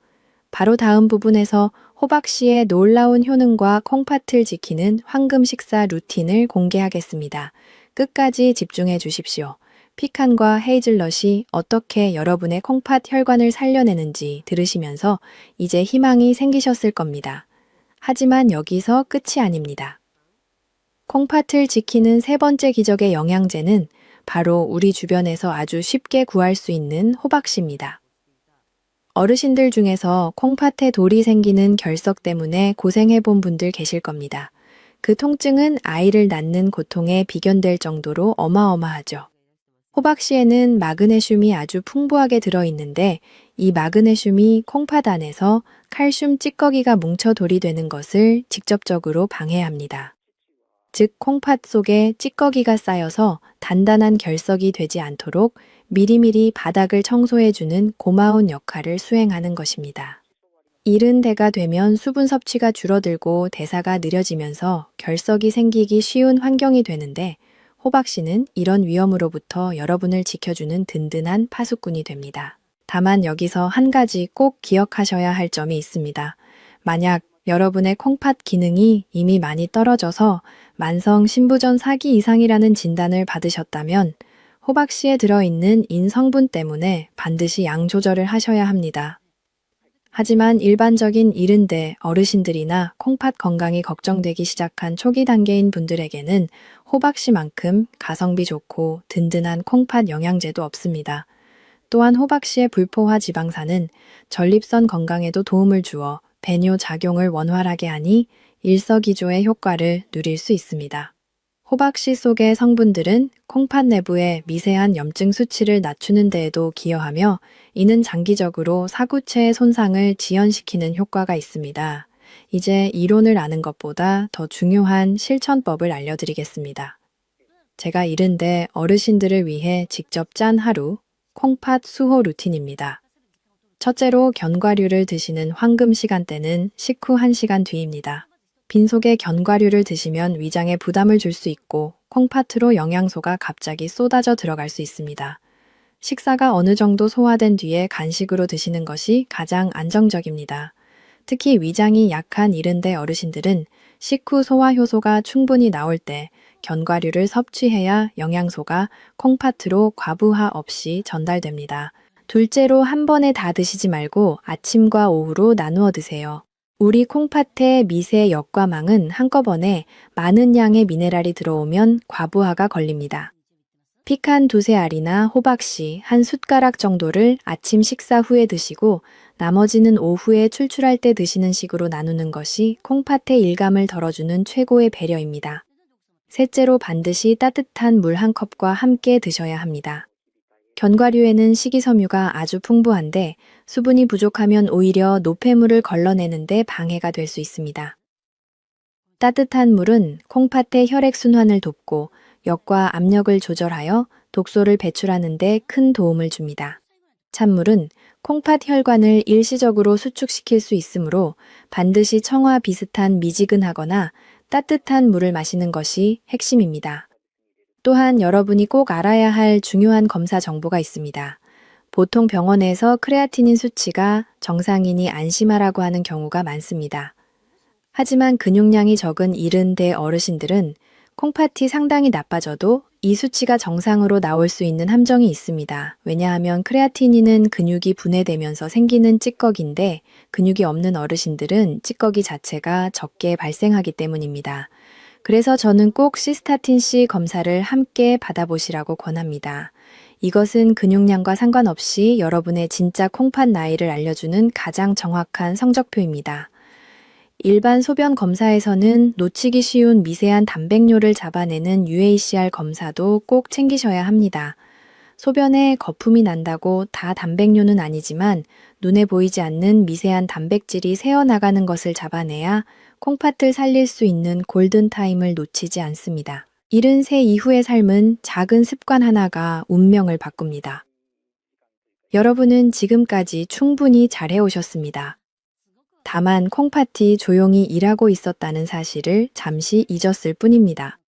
바로 다음 부분에서 호박 씨의 놀라운 효능과 콩팥을 지키는 황금 식사 루틴을 공개하겠습니다. 끝까지 집중해 주십시오. 피칸과 헤이즐넛이 어떻게 여러분의 콩팥 혈관을 살려내는지 들으시면서 이제 희망이 생기셨을 겁니다. 하지만 여기서 끝이 아닙니다. 콩팥을 지키는 세 번째 기적의 영양제는 바로 우리 주변에서 아주 쉽게 구할 수 있는 호박씨입니다. 어르신들 중에서 콩팥에 돌이 생기는 결석 때문에 고생해 본 분들 계실 겁니다. 그 통증은 아이를 낳는 고통에 비견될 정도로 어마어마하죠. 호박씨에는 마그네슘이 아주 풍부하게 들어있는데 이 마그네슘이 콩팥 안에서 칼슘 찌꺼기가 뭉쳐 돌이 되는 것을 직접적으로 방해합니다. 즉 콩팥 속에 찌꺼기가 쌓여서 단단한 결석이 되지 않도록 미리미리 바닥을 청소해주는 고마운 역할을 수행하는 것입니다. 이른 때가 되면 수분 섭취가 줄어들고 대사가 느려지면서 결석이 생기기 쉬운 환경이 되는데 호박씨는 이런 위험으로부터 여러분을 지켜주는 든든한 파수꾼이 됩니다. 다만 여기서 한 가지 꼭 기억하셔야 할 점이 있습니다. 만약 여러분의 콩팥 기능이 이미 많이 떨어져서 만성 신부전 4기 이상이라는 진단을 받으셨다면 호박씨에 들어있는 인 성분 때문에 반드시 양 조절을 하셔야 합니다. 하지만 일반적인 이른데 어르신들이나 콩팥 건강이 걱정되기 시작한 초기 단계인 분들에게는 호박씨만큼 가성비 좋고 든든한 콩팥 영양제도 없습니다. 또한 호박씨의 불포화 지방산은 전립선 건강에도 도움을 주어 배뇨 작용을 원활하게 하니 일석이조의 효과를 누릴 수 있습니다. 호박씨 속의 성분들은 콩팥 내부의 미세한 염증 수치를 낮추는 데에도 기여하며 이는 장기적으로 사구체의 손상을 지연시키는 효과가 있습니다. 이제 이론을 아는 것보다 더 중요한 실천법을 알려드리겠습니다. 제가 이른데 어르신들을 위해 직접 짠 하루 콩팥 수호 루틴입니다. 첫째로 견과류를 드시는 황금 시간대는 식후 1시간 뒤입니다. 빈속에 견과류를 드시면 위장에 부담을 줄 수 있고 콩팥으로 영양소가 갑자기 쏟아져 들어갈 수 있습니다. 식사가 어느 정도 소화된 뒤에 간식으로 드시는 것이 가장 안정적입니다. 특히 위장이 약한 이른데 어르신들은 식후 소화 효소가 충분히 나올 때 견과류를 섭취해야 영양소가 콩팥으로 과부하 없이 전달됩니다. 둘째로 한 번에 다 드시지 말고 아침과 오후로 나누어 드세요. 우리 콩팥의 미세 역과망은 한꺼번에 많은 양의 미네랄이 들어오면 과부하가 걸립니다. 피칸 2-3알이나 호박씨 1숟가락 정도를 아침 식사 후에 드시고 나머지는 오후에 출출할 때 드시는 식으로 나누는 것이 콩팥의 일감을 덜어주는 최고의 배려입니다. 셋째로 반드시 따뜻한 물 1컵과 함께 드셔야 합니다. 견과류에는 식이섬유가 아주 풍부한데 수분이 부족하면 오히려 노폐물을 걸러내는 데 방해가 될 수 있습니다. 따뜻한 물은 콩팥의 혈액순환을 돕고 역과 압력을 조절하여 독소를 배출하는 데 큰 도움을 줍니다. 찬물은 콩팥 혈관을 일시적으로 수축시킬 수 있으므로 반드시 청아 비슷한 미지근하거나 따뜻한 물을 마시는 것이 핵심입니다. 또한 여러분이 꼭 알아야 할 중요한 검사 정보가 있습니다. 보통 병원에서 크레아티닌 수치가 정상이니 안심하라고 하는 경우가 많습니다. 하지만 근육량이 적은 이른데 어르신들은 콩팥이 상당히 나빠져도 이 수치가 정상으로 나올 수 있는 함정이 있습니다. 왜냐하면 크레아티닌은 근육이 분해되면서 생기는 찌꺼기인데 근육이 없는 어르신들은 찌꺼기 자체가 적게 발생하기 때문입니다. 그래서 저는 꼭 시스타틴C 검사를 함께 받아보시라고 권합니다. 이것은 근육량과 상관없이 여러분의 진짜 콩팥 나이를 알려주는 가장 정확한 성적표입니다. 일반 소변 검사에서는 놓치기 쉬운 미세한 단백뇨를 잡아내는 UACR 검사도 꼭 챙기셔야 합니다. 소변에 거품이 난다고 다 단백뇨는 아니지만 눈에 보이지 않는 미세한 단백질이 새어나가는 것을 잡아내야 콩팥을 살릴 수 있는 골든타임을 놓치지 않습니다. 70세 이후의 삶은 작은 습관 하나가 운명을 바꿉니다. 여러분은 지금까지 충분히 잘해오셨습니다. 다만 콩팥이 조용히 일하고 있었다는 사실을 잠시 잊었을 뿐입니다.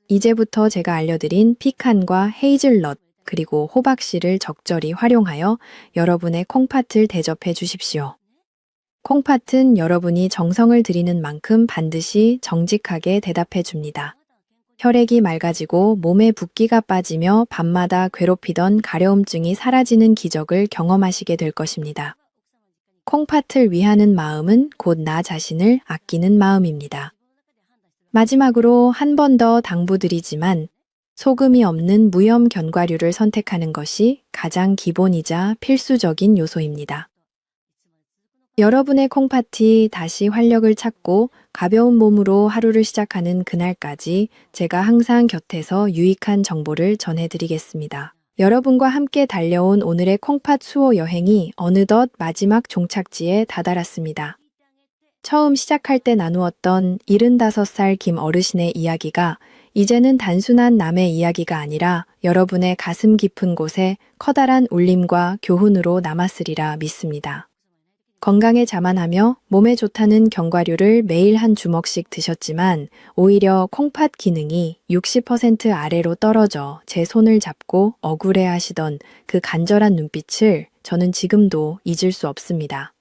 이제부터 제가 알려드린 피칸과 헤이즐넛 그리고 호박씨를 적절히 활용하여 여러분의 콩팥을 대접해 주십시오. 콩팥은 여러분이 정성을 들이는 만큼 반드시 정직하게 대답해 줍니다. 혈액이 맑아지고 몸에 붓기가 빠지며 밤마다 괴롭히던 가려움증이 사라지는 기적을 경험하시게 될 것입니다. 콩팥을 위하는 마음은 곧 나 자신을 아끼는 마음입니다. 마지막으로 한 번 더 당부드리지만 소금이 없는 무염 견과류를 선택하는 것이 가장 기본이자 필수적인 요소입니다. 여러분의 콩팥이 다시 활력을 찾고 가벼운 몸으로 하루를 시작하는 그날까지 제가 항상 곁에서 유익한 정보를 전해드리겠습니다. 여러분과 함께 달려온 오늘의 콩팥 수호 여행이 어느덧 마지막 종착지에 다다랐습니다. 처음 시작할 때 나누었던 75살 김 어르신의 이야기가 이제는 단순한 남의 이야기가 아니라 여러분의 가슴 깊은 곳에 커다란 울림과 교훈으로 남았으리라 믿습니다. 건강에 자만하며 몸에 좋다는 견과류를 매일 한 주먹씩 드셨지만 오히려 콩팥 기능이 60% 아래로 떨어져 제 손을 잡고 억울해하시던 그 간절한 눈빛을 저는 지금도 잊을 수 없습니다.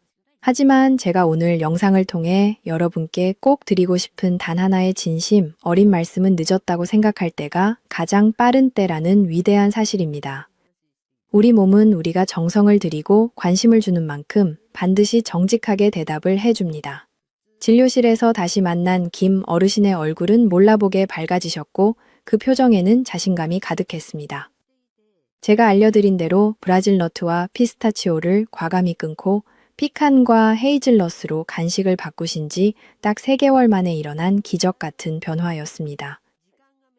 하지만 제가 오늘 영상을 통해 여러분께 꼭 드리고 싶은 단 하나의 진심, 어린 말씀은 늦었다고 생각할 때가 가장 빠른 때라는 위대한 사실입니다. 우리 몸은 우리가 정성을 들이고 관심을 주는 만큼 반드시 정직하게 대답을 해줍니다. 진료실에서 다시 만난 김 어르신의 얼굴은 몰라보게 밝아지셨고 그 표정에는 자신감이 가득했습니다. 제가 알려드린 대로 브라질 너트와 피스타치오를 과감히 끊고 피칸과 헤이즐넛으로 간식을 바꾸신 지 딱 3개월 만에 일어난 기적 같은 변화였습니다.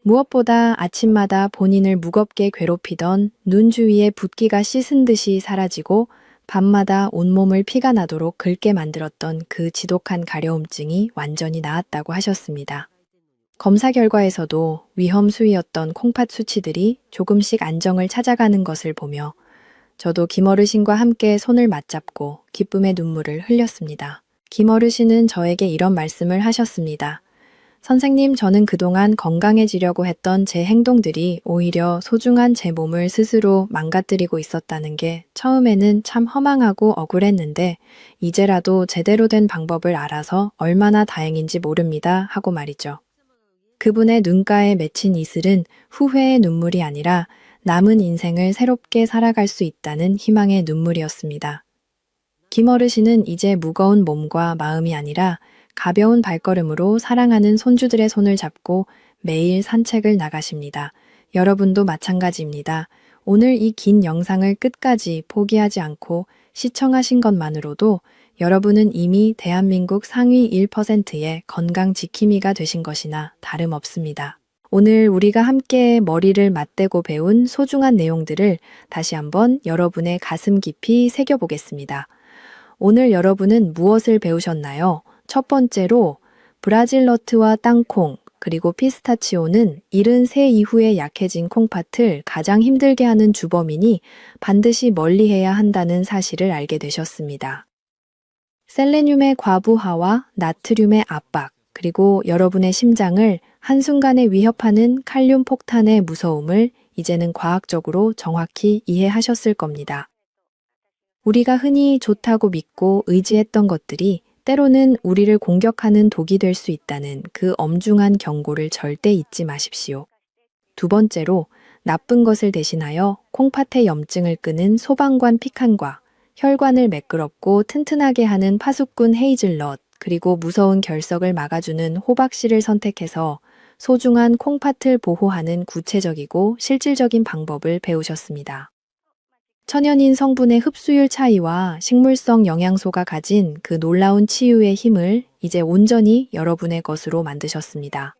무엇보다 아침마다 본인을 무겁게 괴롭히던 눈 주위의 붓기가 씻은 듯이 사라지고 밤마다 온몸을 피가 나도록 긁게 만들었던 그 지독한 가려움증이 완전히 나았다고 하셨습니다. 검사 결과에서도 위험 수위였던 콩팥 수치들이 조금씩 안정을 찾아가는 것을 보며 저도 김어르신과 함께 손을 맞잡고 기쁨의 눈물을 흘렸습니다. 김어르신은 저에게 이런 말씀을 하셨습니다. 선생님, 저는 그동안 건강해지려고 했던 제 행동들이 오히려 소중한 제 몸을 스스로 망가뜨리고 있었다는 게 처음에는 참 허망하고 억울했는데 이제라도 제대로 된 방법을 알아서 얼마나 다행인지 모릅니다 하고 말이죠. 그분의 눈가에 맺힌 이슬은 후회의 눈물이 아니라 남은 인생을 새롭게 살아갈 수 있다는 희망의 눈물이었습니다. 김어르신은 이제 무거운 몸과 마음이 아니라 가벼운 발걸음으로 사랑하는 손주들의 손을 잡고 매일 산책을 나가십니다. 여러분도 마찬가지입니다. 오늘 이 긴 영상을 끝까지 포기하지 않고 시청하신 것만으로도 여러분은 이미 대한민국 상위 1%의 건강 지킴이가 되신 것이나 다름없습니다. 오늘 우리가 함께 머리를 맞대고 배운 소중한 내용들을 다시 한번 여러분의 가슴 깊이 새겨보겠습니다. 오늘 여러분은 무엇을 배우셨나요? 첫 번째로 브라질 너트와 땅콩 그리고 피스타치오는 73 이후에 약해진 콩팥을 가장 힘들게 하는 주범이니 반드시 멀리해야 한다는 사실을 알게 되셨습니다. 셀레늄의 과부하와 나트륨의 압박 그리고 여러분의 심장을 한순간에 위협하는 칼륨 폭탄의 무서움을 이제는 과학적으로 정확히 이해하셨을 겁니다. 우리가 흔히 좋다고 믿고 의지했던 것들이 때로는 우리를 공격하는 독이 될 수 있다는 그 엄중한 경고를 절대 잊지 마십시오. 두 번째로 나쁜 것을 대신하여 콩팥의 염증을 끄는 소방관 피칸과 혈관을 매끄럽고 튼튼하게 하는 파수꾼 헤이즐넛 그리고 무서운 결석을 막아주는 호박씨를 선택해서 소중한 콩팥을 보호하는 구체적이고 실질적인 방법을 배우셨습니다. 천연인 성분의 흡수율 차이와 식물성 영양소가 가진 그 놀라운 치유의 힘을 이제 온전히 여러분의 것으로 만드셨습니다.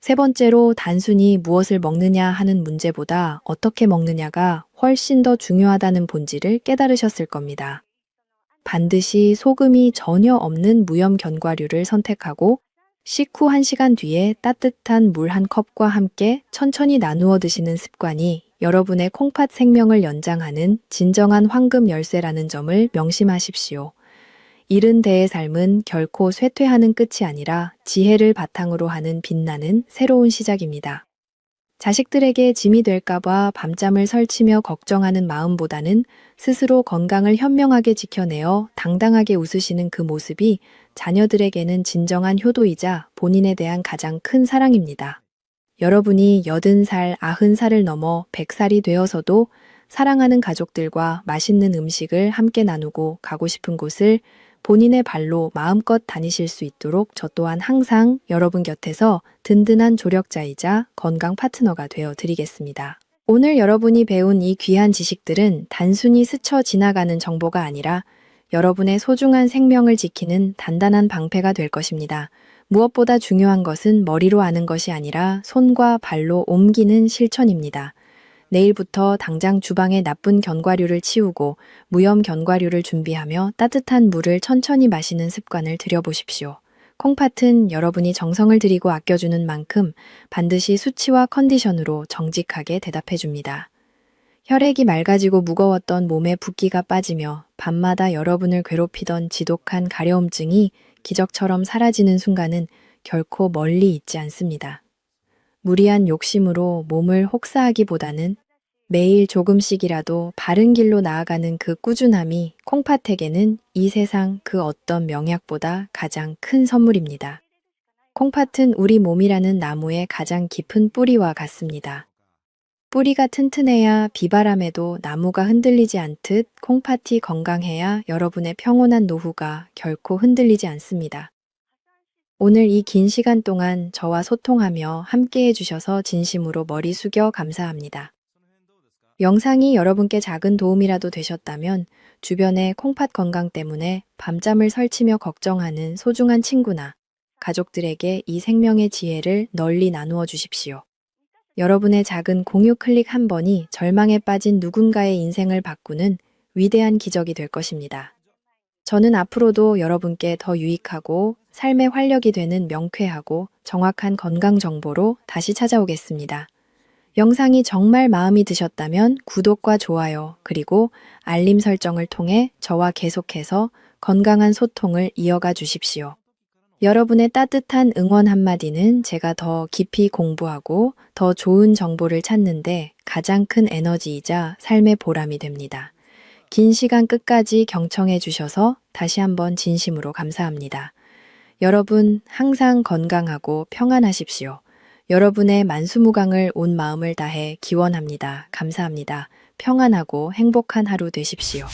세 번째로 단순히 무엇을 먹느냐 하는 문제보다 어떻게 먹느냐가 훨씬 더 중요하다는 본질을 깨달으셨을 겁니다. 반드시 소금이 전혀 없는 무염 견과류를 선택하고 식후 1시간 뒤에 따뜻한 물 한 컵과 함께 천천히 나누어 드시는 습관이 여러분의 콩팥 생명을 연장하는 진정한 황금 열쇠라는 점을 명심하십시오. 이른 대의 삶은 결코 쇠퇴하는 끝이 아니라 지혜를 바탕으로 하는 빛나는 새로운 시작입니다. 자식들에게 짐이 될까봐 밤잠을 설치며 걱정하는 마음보다는 스스로 건강을 현명하게 지켜내어 당당하게 웃으시는 그 모습이 자녀들에게는 진정한 효도이자 본인에 대한 가장 큰 사랑입니다. 여러분이 80살, 90살을 넘어 100살이 되어서도 사랑하는 가족들과 맛있는 음식을 함께 나누고 가고 싶은 곳을 본인의 발로 마음껏 다니실 수 있도록 저 또한 항상 여러분 곁에서 든든한 조력자이자 건강 파트너가 되어 드리겠습니다. 오늘 여러분이 배운 이 귀한 지식들은 단순히 스쳐 지나가는 정보가 아니라 여러분의 소중한 생명을 지키는 단단한 방패가 될 것입니다. 무엇보다 중요한 것은 머리로 아는 것이 아니라 손과 발로 옮기는 실천입니다. 내일부터 당장 주방에 나쁜 견과류를 치우고 무염 견과류를 준비하며 따뜻한 물을 천천히 마시는 습관을 들여보십시오. 콩팥은 여러분이 정성을 들이고 아껴주는 만큼 반드시 수치와 컨디션으로 정직하게 대답해줍니다. 혈액이 맑아지고 무거웠던 몸에 붓기가 빠지며 밤마다 여러분을 괴롭히던 지독한 가려움증이 기적처럼 사라지는 순간은 결코 멀리 있지 않습니다. 무리한 욕심으로 몸을 혹사하기보다는 매일 조금씩이라도 바른 길로 나아가는 그 꾸준함이 콩팥에게는 이 세상 그 어떤 명약보다 가장 큰 선물입니다. 콩팥은 우리 몸이라는 나무의 가장 깊은 뿌리와 같습니다. 뿌리가 튼튼해야 비바람에도 나무가 흔들리지 않듯 콩팥이 건강해야 여러분의 평온한 노후가 결코 흔들리지 않습니다. 오늘 이 긴 시간 동안 저와 소통하며 함께 해주셔서 진심으로 머리 숙여 감사합니다. 영상이 여러분께 작은 도움이라도 되셨다면 주변의 콩팥 건강 때문에 밤잠을 설치며 걱정하는 소중한 친구나 가족들에게 이 생명의 지혜를 널리 나누어 주십시오. 여러분의 작은 공유 클릭 한 번이 절망에 빠진 누군가의 인생을 바꾸는 위대한 기적이 될 것입니다. 저는 앞으로도 여러분께 더 유익하고 삶의 활력이 되는 명쾌하고 정확한 건강 정보로 다시 찾아오겠습니다. 영상이 정말 마음이 드셨다면 구독과 좋아요, 그리고 알림 설정을 통해 저와 계속해서 건강한 소통을 이어가 주십시오. 여러분의 따뜻한 응원 한마디는 제가 더 깊이 공부하고 더 좋은 정보를 찾는데 가장 큰 에너지이자 삶의 보람이 됩니다. 긴 시간 끝까지 경청해 주셔서 다시 한번 진심으로 감사합니다. 여러분 항상 건강하고 평안하십시오. 여러분의 만수무강을 온 마음을 다해 기원합니다. 감사합니다. 평안하고 행복한 하루 되십시오.